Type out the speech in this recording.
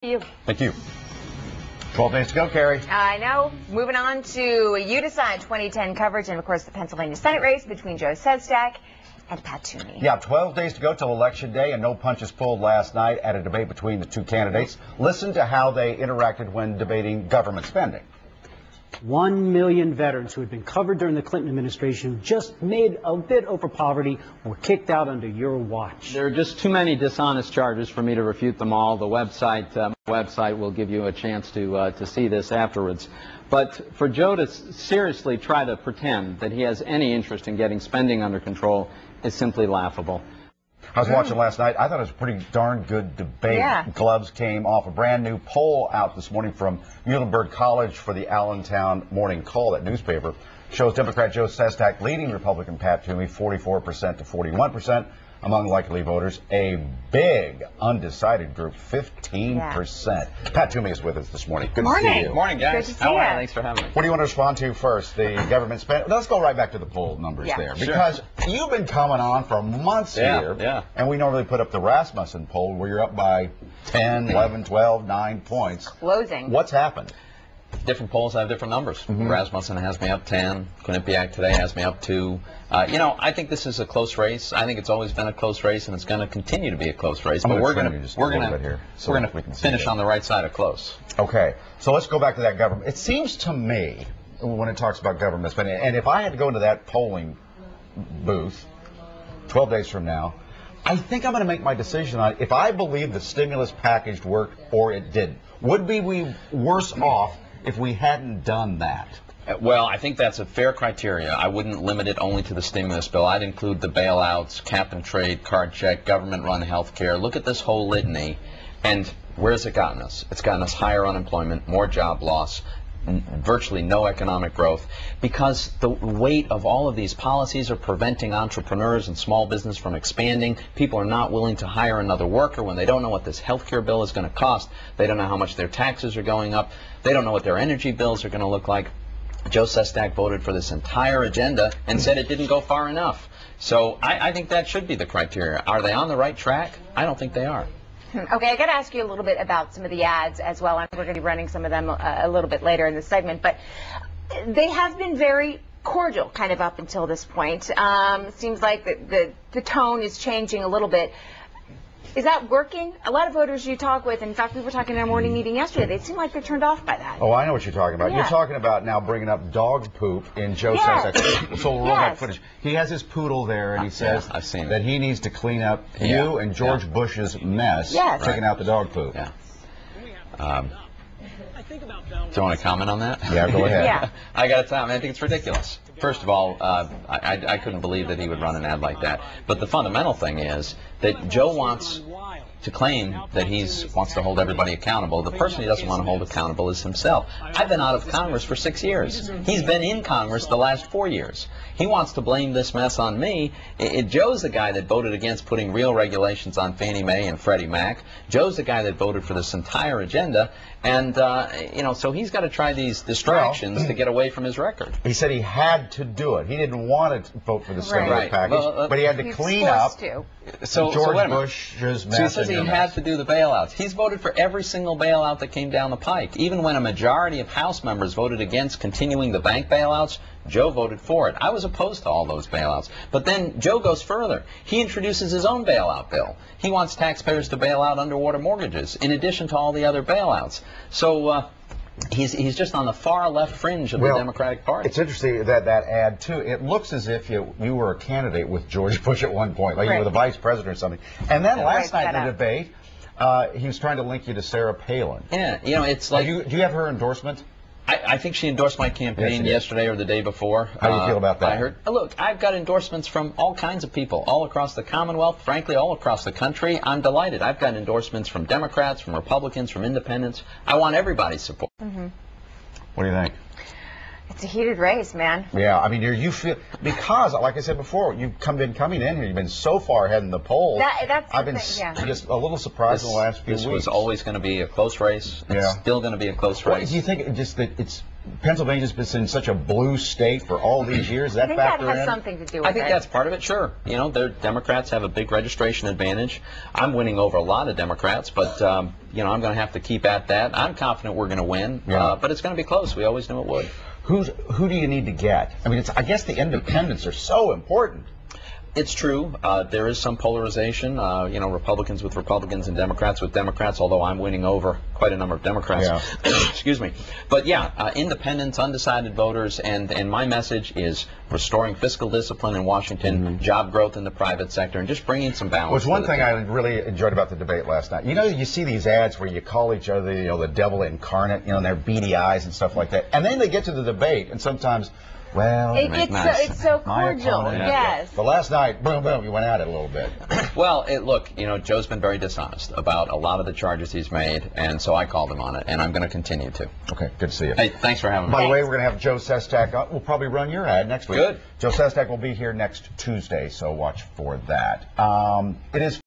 you. Thank you. 12 days to go, Carrie. I know. Moving on to Wtxf 2010 coverage and, of course, the Pennsylvania Senate race between Joe Sestak and Pat Toomey. Yeah, 12 days to go till Election Day, and no punches pulled last night at a debate between the two candidates. Listen to how they interacted when debating government spending. 1 million veterans who had been covered during the Clinton administration, who just made a bit over poverty, were kicked out under your watch. There are just too many dishonest charges for me to refute them all. The website will give you a chance to see this afterwards. But for Joe to seriously try to pretend that he has any interest in getting spending under control is simply laughable. I was watching last night. I thought it was a pretty darn good debate. Yeah. Gloves came off. A brand new poll out this morning from Muhlenberg College for the Allentown Morning Call, that newspaper, shows Democrat Joe Sestak leading Republican Pat Toomey 44% to 41% among likely voters. A big undecided group, 15%. Yeah. Pat Toomey is with us this morning. Good to see you. Morning, guys. Good to see you. Thanks for having me. What do you want to respond to first? The government spend. Let's go right back to the poll numbers there, sure. because you've been coming on for months here, and we normally put up the Rasmussen poll where you're up by 10, 11, 12, 9 points. Closing. What's happened? Different polls have different numbers. Rasmussen has me up 10. Quinnipiac today has me up 2. I think this is a close race. I think it's always been a close race, and it's going to continue to be a close race. But we're going to finish on the right side of close. Okay, so let's go back to that government. It seems to me, when it talks about government spending, and if I had to go into that polling booth 12 days from now, I think I'm going to make my decision on if I believe the stimulus package worked or it didn't. Would we worse off if we hadn't done that? Well, I think that's a fair criteria. I wouldn't limit it only to the stimulus bill. I'd include the bailouts, cap and trade, card check, government-run health care. Look at this whole litany, and where's it gotten us? It's gotten us higher unemployment, more job loss, virtually no economic growth, because the weight of all of these policies are preventing entrepreneurs and small business from expanding. People are not willing to hire another worker when they don't know what this health care bill is going to cost. They don't know how much their taxes are going up. They don't know what their energy bills are going to look like. Joe Sestak voted for this entire agenda and said it didn't go far enough. So I think that should be the criteria. Are they on the right track? I don't think they are. Okay, I got to ask you a little bit about some of the ads as well. We're going to be running some of them a little bit later in the segment, but they have been very cordial kind of up until this point. It seems like the tone is changing a little bit. Is that working? A lot of voters you talk with, in fact, we were talking in our morning meeting yesterday, they seem like they're turned off by that. Oh, I know what you're talking about. Yeah. You're talking about now bringing up dog poop in Joe Sestak. So we'll roll that footage. He has his poodle there, and he says that he needs to clean up you and George Bush's mess, taking out the dog poop. Yeah. Do you want to comment on that? Yeah, go ahead. Yeah. I got to tell you, I think it's ridiculous. First of all, I couldn't believe that he would run an ad like that. But the fundamental thing is that Joe wants to claim that he wants to hold everybody accountable. The person he doesn't want to hold accountable is himself. I've been out of Congress for 6 years. He's been in Congress the last 4 years. He wants to blame this mess on me. Joe's the guy that voted against putting real regulations on Fannie Mae and Freddie Mac. Joe's the guy that voted for this entire agenda. And, so he's got to try these distractions to get away from his record. He said he had to do it. He didn't want to vote for the stimulus package, but he had to clean up George Bush's mess. So he says he had to do the bailouts. He's voted for every single bailout that came down the pike. Even when a majority of House members voted against continuing the bank bailouts, Joe voted for it. I was opposed to all those bailouts. But then Joe goes further. He introduces his own bailout bill. He wants taxpayers to bail out underwater mortgages, in addition to all the other bailouts. So he's just on the far left fringe of the Democratic Party. It's interesting that ad, too. It looks as if you were a candidate with George Bush at one point, like you were the vice president or something. And then last night in the debate, he was trying to link you to Sarah Palin. Yeah, it's like... Do you have her endorsement? I think she endorsed my campaign yesterday or the day before. How do you feel about that? I heard. Look, I've got endorsements from all kinds of people, all across the Commonwealth, frankly, all across the country. I'm delighted. I've got endorsements from Democrats, from Republicans, from Independents. I want everybody's support. What do you think? It's a heated race, man. Yeah, I mean, you feel, because, like I said before, you've been coming in here, you've been so far ahead in the polls. I've been just a little surprised in the last few weeks. This was always going to be a close race. It's still going to be a close race. Do you think just that it's Pennsylvania's been in such a blue state for all these years. Does that I think factor that has in? something to do with it. I think that's part of it, sure. You know, the Democrats have a big registration advantage. I'm winning over a lot of Democrats, but, you know, I'm going to have to keep at that. I'm confident we're going to win, but it's going to be close. We always knew it would. Who do you need to get? I mean, I guess the independents are so important. It's true. There is some polarization, you know, Republicans with Republicans and Democrats with Democrats, although I'm winning over quite a number of Democrats. Yeah. Excuse me. But yeah, independents, undecided voters, and my message is restoring fiscal discipline in Washington, job growth in the private sector, and just bringing some balance. Well, it's one thing I really enjoyed about the debate last night. You know, you see these ads where you call each other, you know, the devil incarnate, you know, and their beady eyes and stuff like that. And then they get to the debate, and sometimes, well, It's so cordial, opponent. yes. But last night, boom, boom, you went at it a little bit. Well, look, you know, Joe's been very dishonest about a lot of the charges he's made, and so I called him on it, and I'm going to continue to. Okay, good to see you. Hey, thanks for having me. By the way, we're going to have Joe Sestak on. We'll probably run your ad next week. Good. Joe Sestak will be here next Tuesday, so watch for that. It is